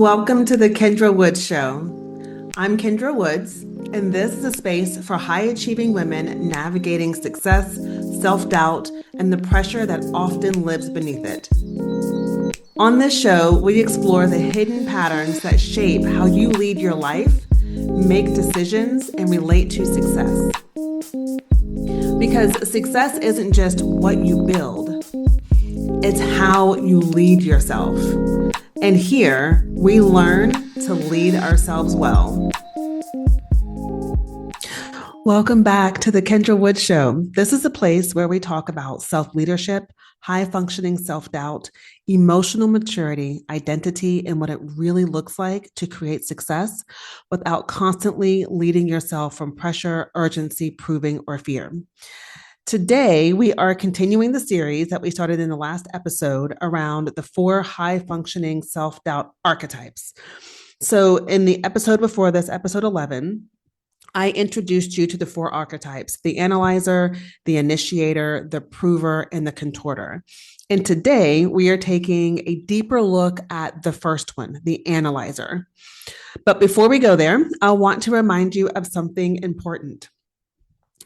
Welcome to the Kendra Woods Show. I'm Kendra Woods, and this is a space for high-achieving women navigating success, self-doubt, and the pressure that often lives beneath it. On this show, we explore the hidden patterns that shape how you lead your life, make decisions, and relate to success. Because success isn't just what you build, it's how you lead yourself. And here, we learn to lead ourselves well. Welcome back to the Kendra Woods Show. This is a place where we talk about self-leadership, high-functioning self-doubt, emotional maturity, identity, and what it really looks like to create success without constantly leading yourself from pressure, urgency, proving, or fear. Today, we are continuing the series that we started in the last episode around the 4 high-functioning self-doubt archetypes. So in the episode before this, episode 11, I introduced you to the 4 archetypes: the analyzer, the initiator, the prover, and the contorter. And today, we are taking a deeper look at the first one, the analyzer. But before we go there, I want to remind you of something important.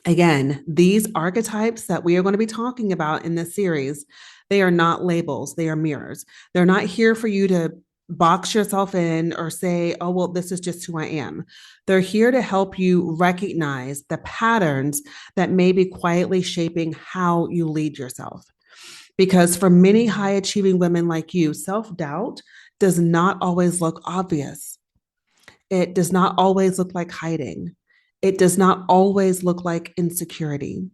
Again, these archetypes that we are going to be talking about in this series, they are not labels, they are mirrors. They're not here for you to box yourself in or say, oh, well, this is just who I am. They're here to help you recognize the patterns that may be quietly shaping how you lead yourself. Because for many high-achieving women like you, self-doubt does not always look obvious. It does not always look like hiding. It does not always look like insecurity.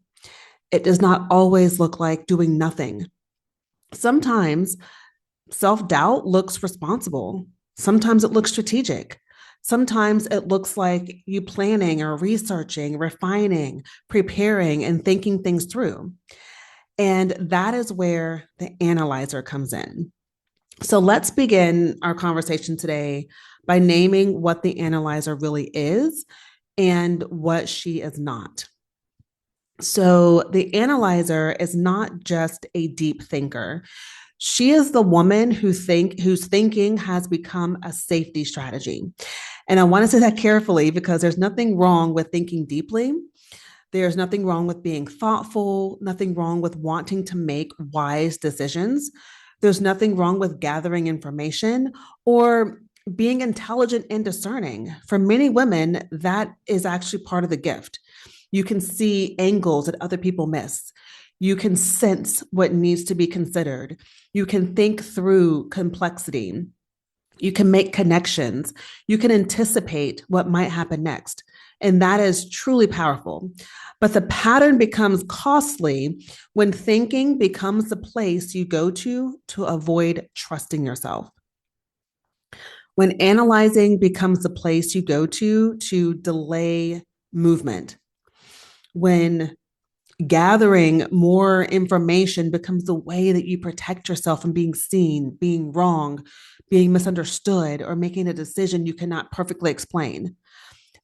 It does not always look like doing nothing. Sometimes self-doubt looks responsible. Sometimes it looks strategic. Sometimes it looks like you planning or researching, refining, preparing, and thinking things through. And that is where the analyzer comes in. So let's begin our conversation today by naming what the analyzer really is and what she is not. So the analyzer is not just a deep thinker. She is the woman whose thinking has become a safety strategy. And I want to say that carefully because there's nothing wrong with thinking deeply. There's nothing wrong with being thoughtful, nothing wrong with wanting to make wise decisions. There's nothing wrong with gathering information or being intelligent and discerning. For many women, that is actually part of the gift. You can see angles that other people miss. You can sense what needs to be considered. You can think through complexity. You can make connections. You can anticipate what might happen next. And that is truly powerful. But the pattern becomes costly when thinking becomes the place you go to avoid trusting yourself. When analyzing becomes the place you go to delay movement. When gathering more information becomes the way that you protect yourself from being seen, being wrong, being misunderstood, or making a decision you cannot perfectly explain.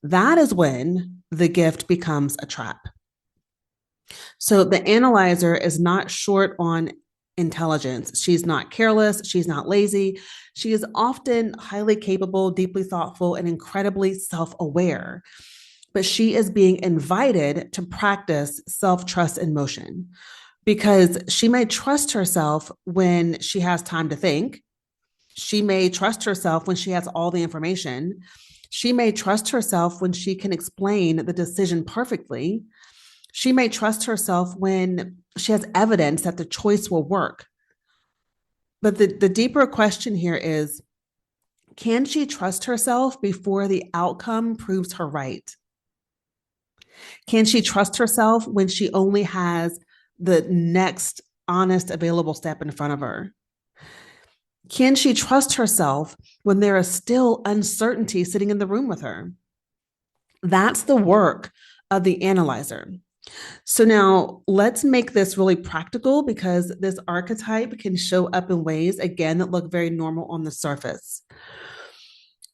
That is when the gift becomes a trap. So the analyzer is not short on intelligence. She's not careless. She's not lazy. She is often highly capable, deeply thoughtful, and incredibly self-aware. But she is being invited to practice self-trust in motion because she may trust herself when she has time to think. She may trust herself when she has all the information. She may trust herself when she can explain the decision perfectly. She may trust herself when she has evidence that the choice will work. But the deeper question here is, can she trust herself before the outcome proves her right? Can she trust herself when she only has the next honest available step in front of her? Can she trust herself when there is still uncertainty sitting in the room with her? That's the work of the analyzer. So now let's make this really practical because this archetype can show up in ways, again, that look very normal on the surface.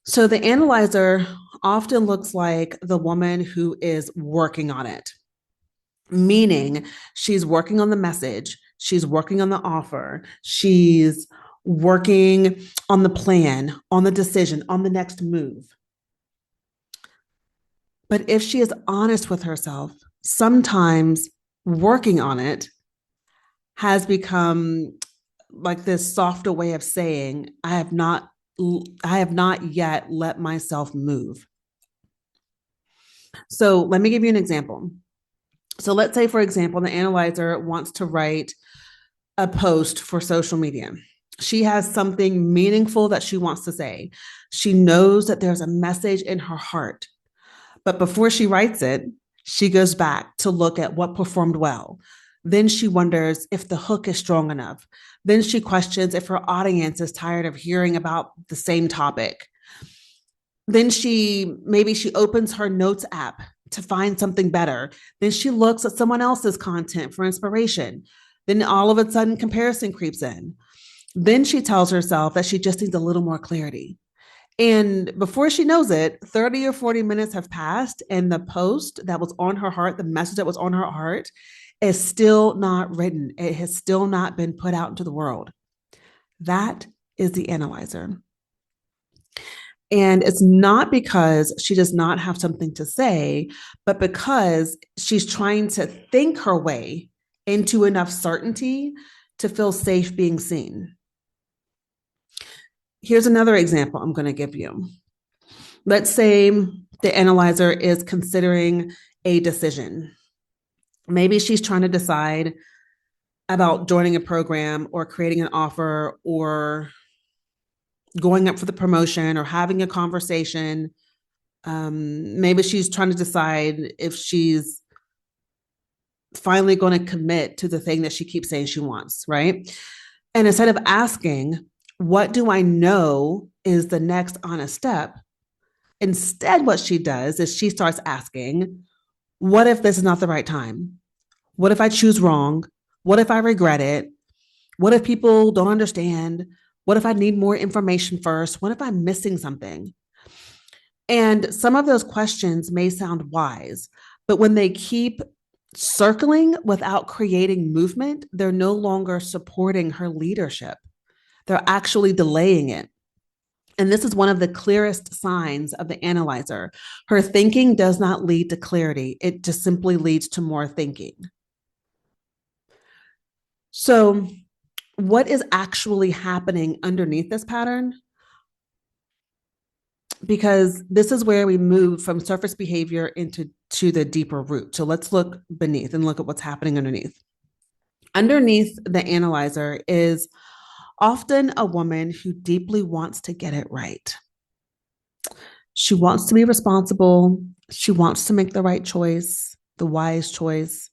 So the analyzer often looks like the woman who is working on it, meaning she's working on the message, she's working on the offer, she's working on the plan, on the decision, on the next move. But if she is honest with herself, sometimes working on it has become like this softer way of saying, I have not yet let myself move. So let me give you an example. So let's say, for example, the analyzer wants to write a post for social media. She has something meaningful that she wants to say. She knows that there's a message in her heart. But before she writes it, she goes back to look at what performed well. Then she wonders if the hook is strong enough. Then she questions if her audience is tired of hearing about the same topic. Then maybe she opens her notes app to find something better. Then she looks at someone else's content for inspiration. Then all of a sudden, comparison creeps in. Then she tells herself that she just needs a little more clarity. And before she knows it, 30 or 40 minutes have passed, and the post that was on her heart, the message that was on her heart, is still not written. It has still not been put out into the world. That is the analyzer. And it's not because she does not have something to say, but because she's trying to think her way into enough certainty to feel safe being seen. Here's another example I'm going to give you. Let's say the analyzer is considering a decision. Maybe she's trying to decide about joining a program or creating an offer or going up for the promotion or having a conversation. Maybe she's trying to decide if she's finally going to commit to the thing that she keeps saying she wants, right? And instead of asking, what do I know is the next honest step? Instead, what she does is she starts asking, what if this is not the right time? What if I choose wrong? What if I regret it? What if people don't understand? What if I need more information first? What if I'm missing something? And some of those questions may sound wise, but when they keep circling without creating movement, they're no longer supporting her leadership. They're actually delaying it. And this is one of the clearest signs of the analyzer. Her thinking does not lead to clarity. It just simply leads to more thinking. So, what is actually happening underneath this pattern? Because this is where we move from surface behavior into the deeper root. So let's look beneath and look at what's happening underneath. Underneath the analyzer is often a woman who deeply wants to get it right. She wants to be responsible. She wants to make the right choice, the wise choice.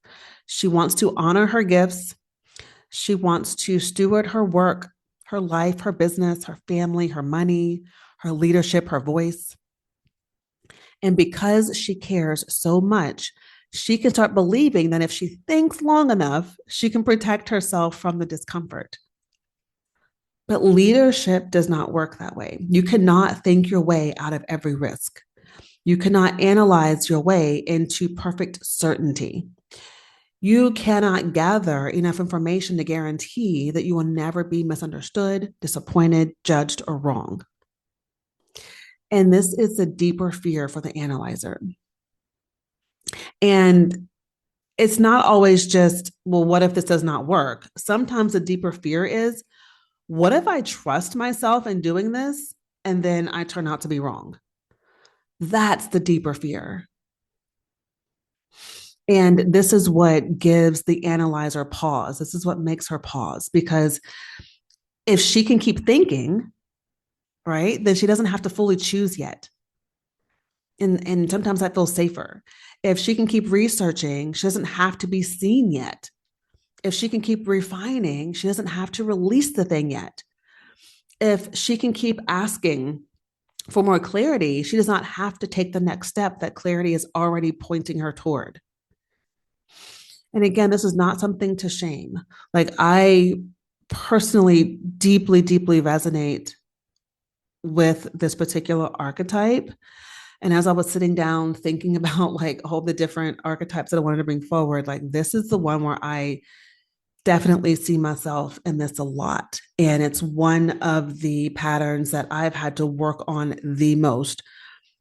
She wants to honor her gifts. She wants to steward her work, her life, her business, her family, her money, her leadership, her voice. And because she cares so much, she can start believing that if she thinks long enough, she can protect herself from the discomfort. But leadership does not work that way. You cannot think your way out of every risk. You cannot analyze your way into perfect certainty. You cannot gather enough information to guarantee that you will never be misunderstood, disappointed, judged, or wrong. And this is the deeper fear for the analyzer. And it's not always just, well, what if this does not work? Sometimes the deeper fear is, what if I trust myself in doing this and then I turn out to be wrong? That's the deeper fear. And this is what gives the analyzer pause. This is what makes her pause, because if she can keep thinking, right, then she doesn't have to fully choose yet. And sometimes that feels safer. If she can keep researching, she doesn't have to be seen yet. If she can keep refining, she doesn't have to release the thing yet. If she can keep asking for more clarity, she does not have to take the next step that clarity is already pointing her toward. And again, this is not something to shame. Like, I personally deeply, deeply resonate with this particular archetype. And as I was sitting down thinking about like all the different archetypes that I wanted to bring forward, like this is the one where I definitely see myself in this a lot. And it's one of the patterns that I've had to work on the most,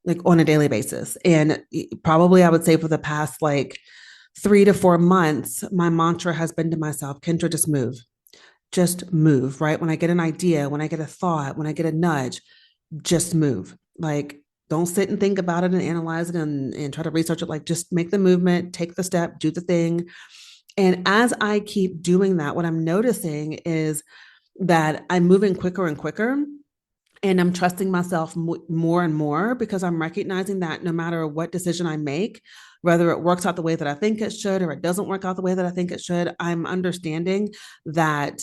like on a daily basis. And probably I would say for the past like 3 to 4 months, my mantra has been to myself, Kendra, just move, right? When I get an idea, when I get a thought, when I get a nudge, just move. Like, don't sit and think about it and analyze it and try to research it. Like, just make the movement, take the step, do the thing. And as I keep doing that, what I'm noticing is that I'm moving quicker and quicker. And I'm trusting myself more and more because I'm recognizing that no matter what decision I make, whether it works out the way that I think it should or it doesn't work out the way that I think it should, I'm understanding that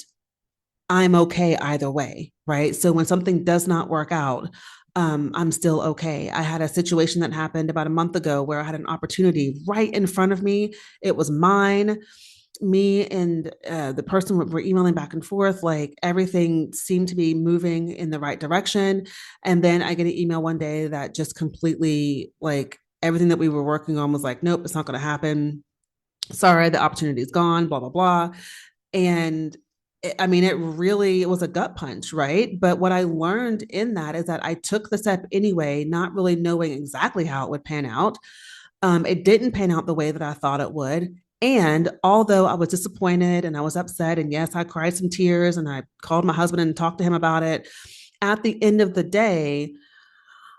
I'm okay either way, right? So when something does not work out, I'm still okay. I had a situation that happened about a month ago where I had an opportunity right in front of me. It was mine. Me and the person were emailing back and forth. Like everything seemed to be moving in the right direction. And then I get an email one day that just completely, like, everything that we were working on was like, nope, it's not going to happen. Sorry, the opportunity is gone, blah, blah, blah. And I mean, it was a gut punch, right? But what I learned in that is that I took the step anyway, not really knowing exactly how it would pan out. It didn't pan out the way that I thought it would. And although I was disappointed and I was upset, and yes, I cried some tears and I called my husband and talked to him about it, at the end of the day,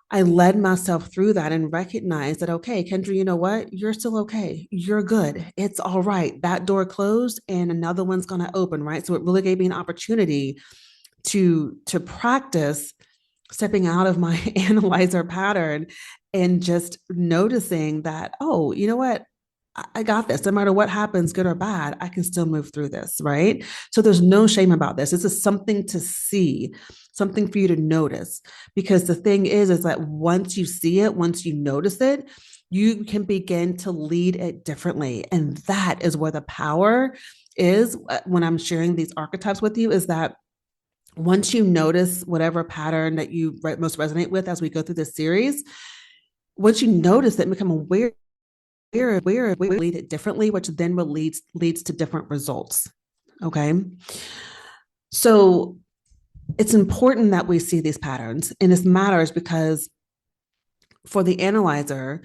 I led myself through that and recognized that, okay, Kendra, you know what? You're still okay. You're good. It's all right. That door closed and another one's going to open, right? So it really gave me an opportunity to practice stepping out of my analyzer pattern and just noticing that, oh, you know what? I got this. No matter what happens, good or bad, I can still move through this, right? So there's no shame about this. This is something to see, something for you to notice. Because the thing is that once you see it, once you notice it, you can begin to lead it differently. And that is where the power is when I'm sharing these archetypes with you, is that once you notice whatever pattern that you most resonate with as we go through this series, once you notice it and become aware we lead it differently, which then will leads to different results. Okay. So it's important that we see these patterns. And this matters because for the analyzer,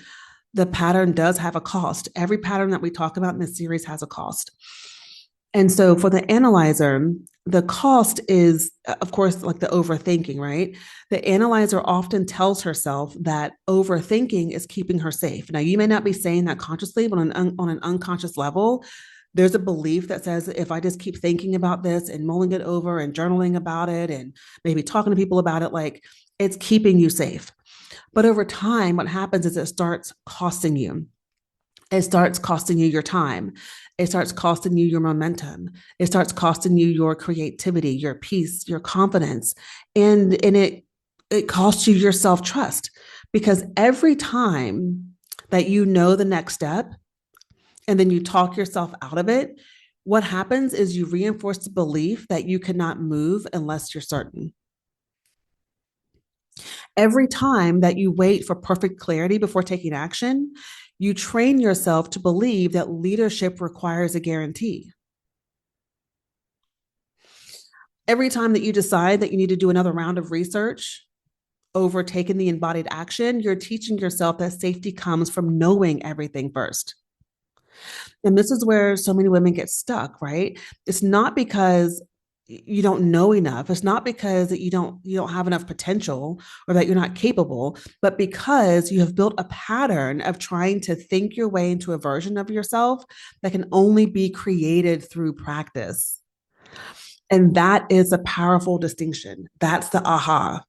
the pattern does have a cost. Every pattern that we talk about in this series has a cost. And so for the analyzer, the cost is, of course, like the overthinking, right? The analyzer often tells herself that overthinking is keeping her safe. Now, you may not be saying that consciously, but on an unconscious level, there's a belief that says if I just keep thinking about this and mulling it over and journaling about it and maybe talking to people about it, like it's keeping you safe. But over time, what happens is it starts costing you. It starts costing you your time. It starts costing you your momentum. It starts costing you your creativity, your peace, your confidence. And it costs you your self-trust because every time that you know the next step and then you talk yourself out of it, what happens is you reinforce the belief that you cannot move unless you're certain. Every time that you wait for perfect clarity before taking action, you train yourself to believe that leadership requires a guarantee. Every time that you decide that you need to do another round of research over taking the embodied action, you're teaching yourself that safety comes from knowing everything first. And this is where so many women get stuck, right? It's not because you don't know enough. It's not because that you don't have enough potential or that you're not capable, but because you have built a pattern of trying to think your way into a version of yourself that can only be created through practice. And that is a powerful distinction. That's the aha.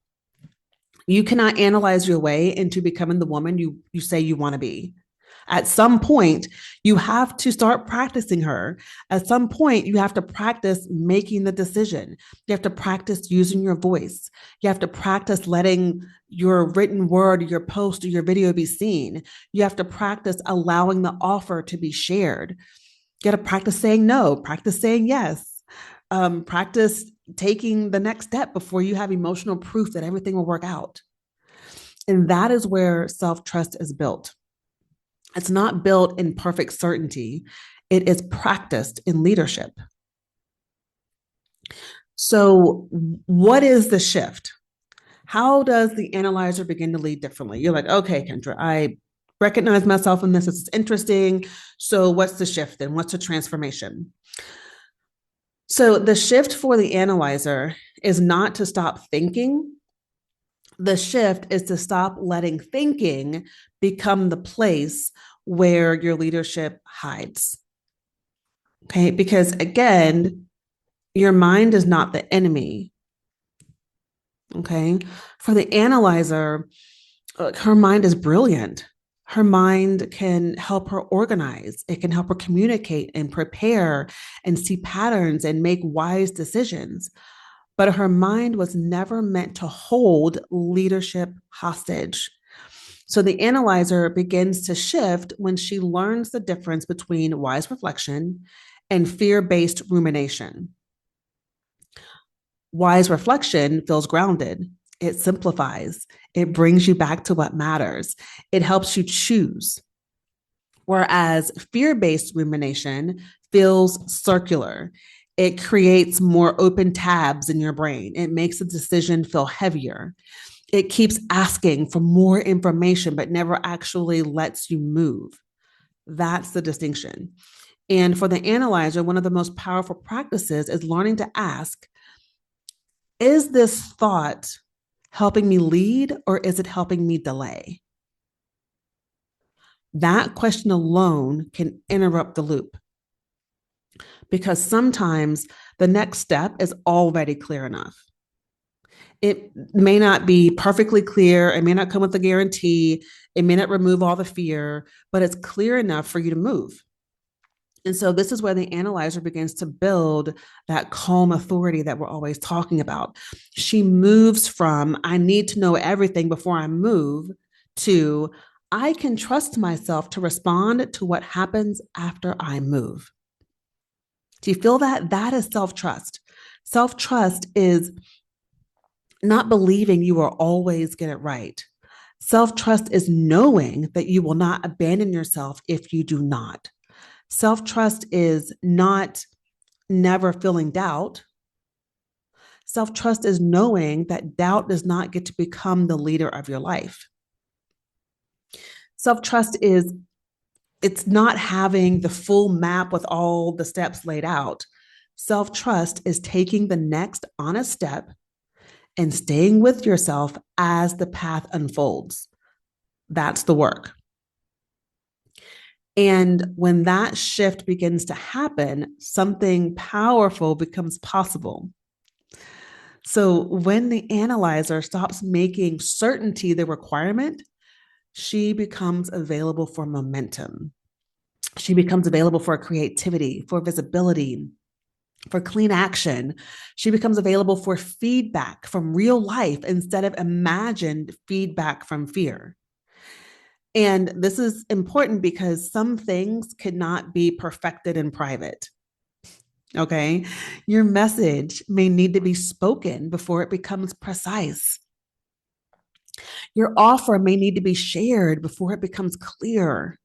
You cannot analyze your way into becoming the woman you say you want to be. At some point, you have to start practicing her. At some point, you have to practice making the decision. You have to practice using your voice. You have to practice letting your written word, your post, or your video be seen. You have to practice allowing the offer to be shared. You got to practice saying no, practice saying yes, practice taking the next step before you have emotional proof that everything will work out. And that is where self-trust is built. It's not built in perfect certainty. It is practiced in leadership. So, what is the shift? How does the analyzer begin to lead differently? You're like, okay, Kendra, I recognize myself in this. This is interesting. So, what's the shift then? What's the transformation? So, the shift for the analyzer is not to stop thinking. The shift is to stop letting thinking become the place where your leadership hides. Okay. Because again, your mind is not the enemy. Okay. For the analyzer, her mind is brilliant. Her mind can help her organize, it can help her communicate and prepare and see patterns and make wise decisions. But her mind was never meant to hold leadership hostage. So the analyzer begins to shift when she learns the difference between wise reflection and fear based rumination. Wise reflection feels grounded. It simplifies. It brings you back to what matters. It helps you choose. Whereas fear based rumination feels circular. It creates more open tabs in your brain. It makes the decision feel heavier. It keeps asking for more information, but never actually lets you move. That's the distinction. And for the analyzer, one of the most powerful practices is learning to ask, is this thought helping me lead or is it helping me delay? That question alone can interrupt the loop because sometimes the next step is already clear enough. It may not be perfectly clear, it may not come with a guarantee, it may not remove all the fear, but it's clear enough for you to move. And so this is where the analyzer begins to build that calm authority that we're always talking about. She moves from, I need to know everything before I move, to, I can trust myself to respond to what happens after I move. Do you feel that? That is self trust. Self trust is not believing you will always get it right. Self trust is knowing that you will not abandon yourself if you do not. Self trust is not never feeling doubt. Self trust is knowing that doubt does not get to become the leader of your life. Self trust is it's not having the full map with all the steps laid out. Self trust is taking the next honest step and staying with yourself as the path unfolds. That's the work. And when that shift begins to happen, something powerful becomes possible. So when the analyzer stops making certainty the requirement, she becomes available for momentum. She becomes available for creativity, for visibility, for clean action. She becomes available for feedback from real life instead of imagined feedback from fear. And this is important because some things cannot be perfected in private. Okay. Your message may need to be spoken before it becomes precise. Your offer may need to be shared before it becomes clear.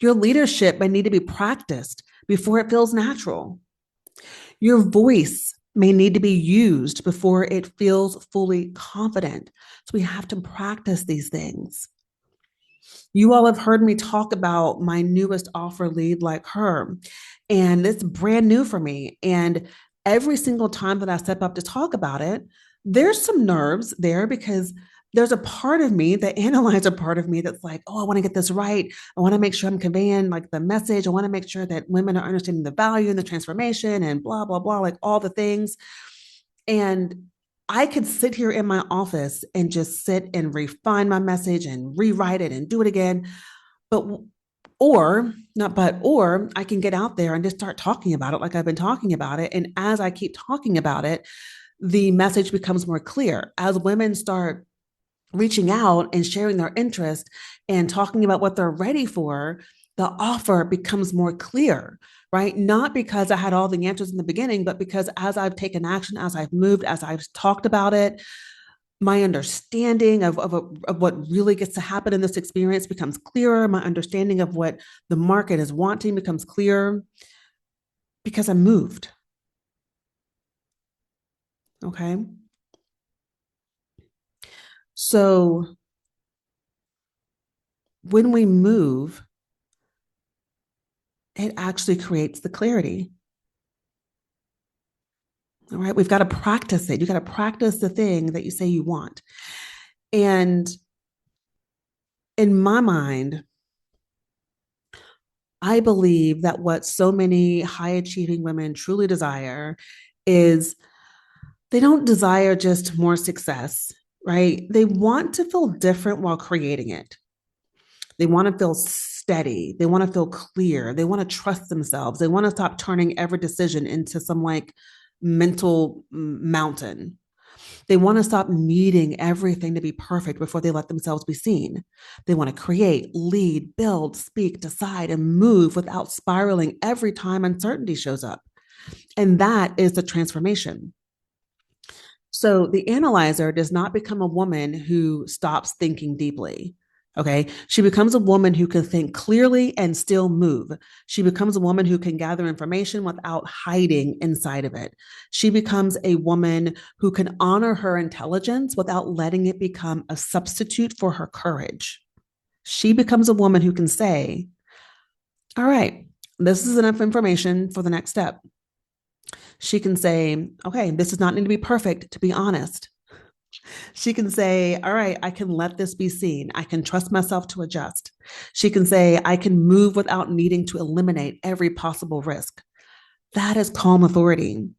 Your leadership may need to be practiced before it feels natural. Your voice may need to be used before it feels fully confident. So we have to practice these things. You all have heard me talk about my newest offer, Lead Like Her, and it's brand new for me. And every single time that I step up to talk about it, there's some nerves there because there's a part of me, the analyzer part of me, that's like, oh, I want to get this right. I want to make sure I'm conveying like the message. I want to make sure that women are understanding the value and the transformation and blah, blah, blah, like all the things. And I could sit here in my office and just sit and refine my message and rewrite it and do it again. But, or not, but, or I can get out there and just start talking about it like I've been talking about it. And as I keep talking about it, the message becomes more clear. As women start reaching out and sharing their interest and talking about what they're ready for, the offer becomes more clear, right? Not because I had all the answers in the beginning, but because as I've taken action, as I've moved, as I've talked about it, my understanding of what really gets to happen in this experience becomes clearer. My understanding of what the market is wanting becomes clearer because I moved. Okay. So when we move, it actually creates the clarity. All right. We've got to practice it. You got to practice the thing that you say you want. And in my mind, I believe that what so many high achieving women truly desire is they don't desire just more success, right? They want to feel different while creating it. They want to feel steady. They want to feel clear. They want to trust themselves. They want to stop turning every decision into some like mental mountain. They want to stop needing everything to be perfect before they let themselves be seen. They want to create, lead, build, speak, decide, and move without spiraling every time uncertainty shows up. And that is the transformation. So the analyzer does not become a woman who stops thinking deeply. Okay. She becomes a woman who can think clearly and still move. She becomes a woman who can gather information without hiding inside of it. She becomes a woman who can honor her intelligence without letting it become a substitute for her courage. She becomes a woman who can say, all right, this is enough information for the next step. She can say, okay, this does not need to be perfect, to be honest. She can say, all right, I can let this be seen. I can trust myself to adjust. She can say, I can move without needing to eliminate every possible risk. That is calm authority.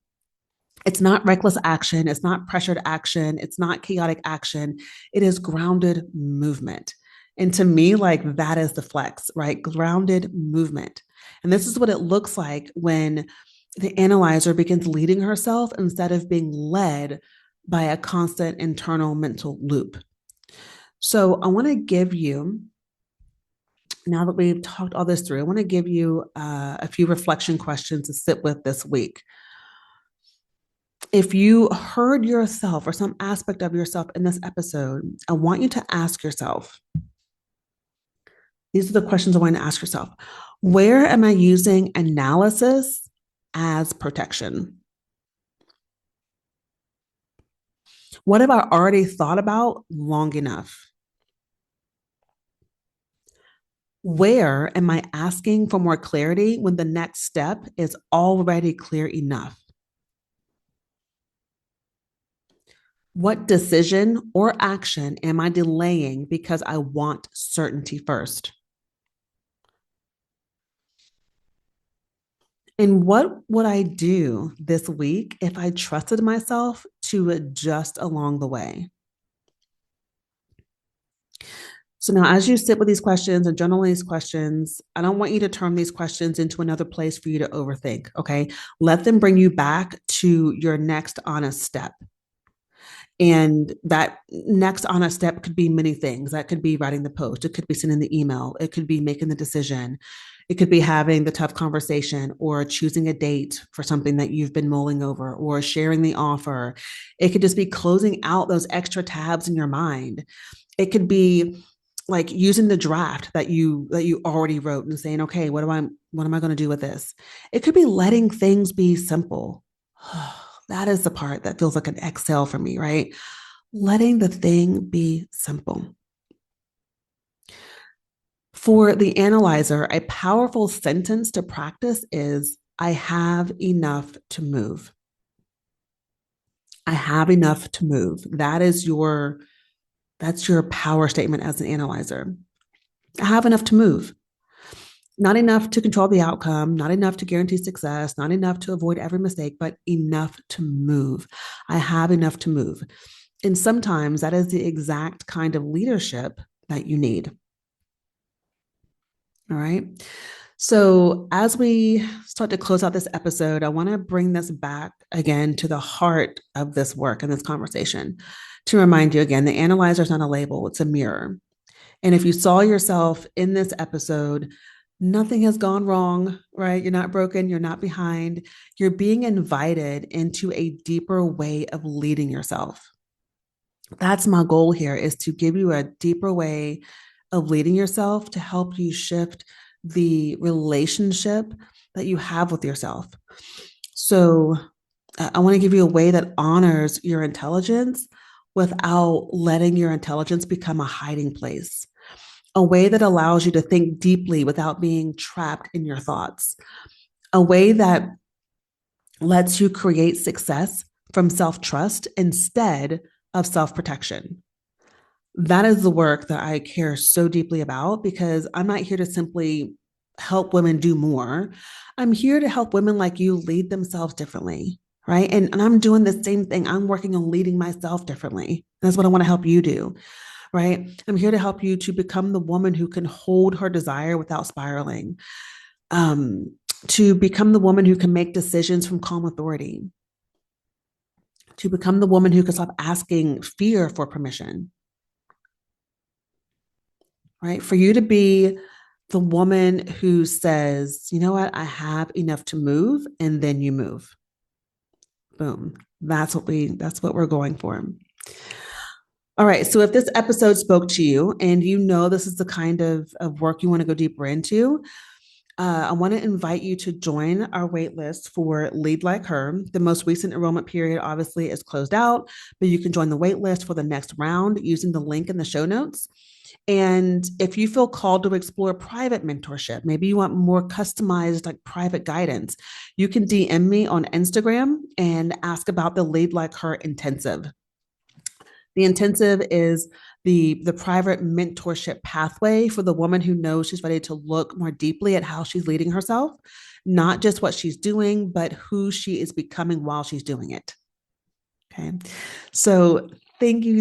It's not reckless action. It's not pressured action. It's not chaotic action. It is grounded movement. And to me, like that is the flex, right? Grounded movement. And this is what it looks like when the analyzer begins leading herself instead of being led by a constant internal mental loop. So I want to give you, now that we've talked all this through, I want to give you a few reflection questions to sit with this week. If you heard yourself or some aspect of yourself in this episode, I want you to ask yourself, these are the questions I want to ask yourself. Where am I using analysis as protection? What have I already thought about long enough? Where am I asking for more clarity when the next step is already clear enough? What decision or action am I delaying because I want certainty first? And what would I do this week if I trusted myself to adjust along the way? So now, as you sit with these questions and journal these questions, I don't want you to turn these questions into another place for you to overthink. Okay. Let them bring you back to your next honest step. And that next honest step could be many things. That could be writing the post, it could be sending the email, it could be making the decision, it could be having the tough conversation or choosing a date for something that you've been mulling over or sharing the offer. It could just be closing out those extra tabs in your mind. It could be like using the draft that you already wrote and saying, okay, what am I going to do with this? It could be letting things be simple. That is the part that feels like an exhale for me, right? Letting the thing be simple. For the analyzer, a powerful sentence to practice is I have enough to move. I have enough to move. That's your power statement as an analyzer. I have enough to move. Not enough to control the outcome, not enough to guarantee success, not enough to avoid every mistake, but enough to move. I have enough to move. And sometimes that is the exact kind of leadership that you need. All right. So, as we start to close out this episode, I want to bring this back again to the heart of this work and this conversation to remind you again the analyzer is not a label, it's a mirror. And if you saw yourself in this episode, nothing has gone wrong, right? You're not broken, you're not behind. You're being invited into a deeper way of leading yourself. That's my goal here is to give you a deeper way of leading yourself to help you shift the relationship that you have with yourself. So I want to give you a way that honors your intelligence without letting your intelligence become a hiding place, a way that allows you to think deeply without being trapped in your thoughts, a way that lets you create success from self trust instead of self protection. That is the work that I care so deeply about because I'm not here to simply help women do more. I'm here to help women like you lead themselves differently, right? And I'm doing the same thing. I'm working on leading myself differently. That's what I want to help you do, right? I'm here to help you to become the woman who can hold her desire without spiraling, um, to become the woman who can make decisions from calm authority, to become the woman who can stop asking fear for permission, right? For you to be the woman who says, you know what, I have enough to move, and then you move. Boom. That's what we're going for. All right. So if this episode spoke to you and you know this is the kind of work you want to go deeper into, I want to invite you to join our wait list for Lead Like Her. The most recent enrollment period obviously is closed out, but you can join the wait list for the next round using the link in the show notes. And if you feel called to explore private mentorship, maybe you want more customized, like private guidance, you can DM me on Instagram and ask about the Lead Like Her intensive. The intensive is the private mentorship pathway for the woman who knows she's ready to look more deeply at how she's leading herself, not just what she's doing, but who she is becoming while she's doing it. Okay. So thank you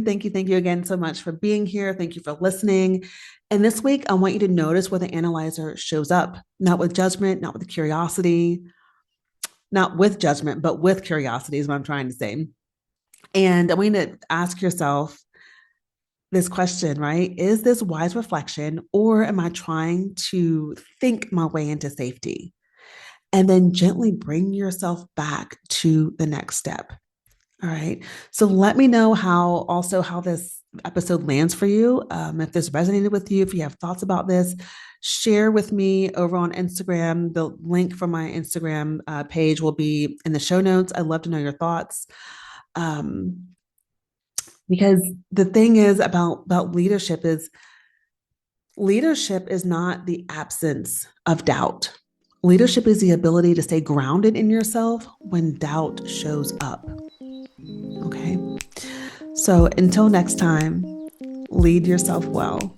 again so much for being here. Thank you for listening. And this week, I want you to notice where the analyzer shows up, not with judgment, not with curiosity, not with judgment, but with curiosity is what I'm trying to say. And I want you to ask yourself this question, right? Is this wise reflection, or am I trying to think my way into safety? And then gently bring yourself back to the next step. All right. So let me know how this episode lands for you. If this resonated with you, if you have thoughts about this, share with me over on Instagram. The link for my Instagram page will be in the show notes. I'd love to know your thoughts. Because the thing is about leadership is not the absence of doubt. Leadership is the ability to stay grounded in yourself when doubt shows up. Okay. So until next time, lead yourself well.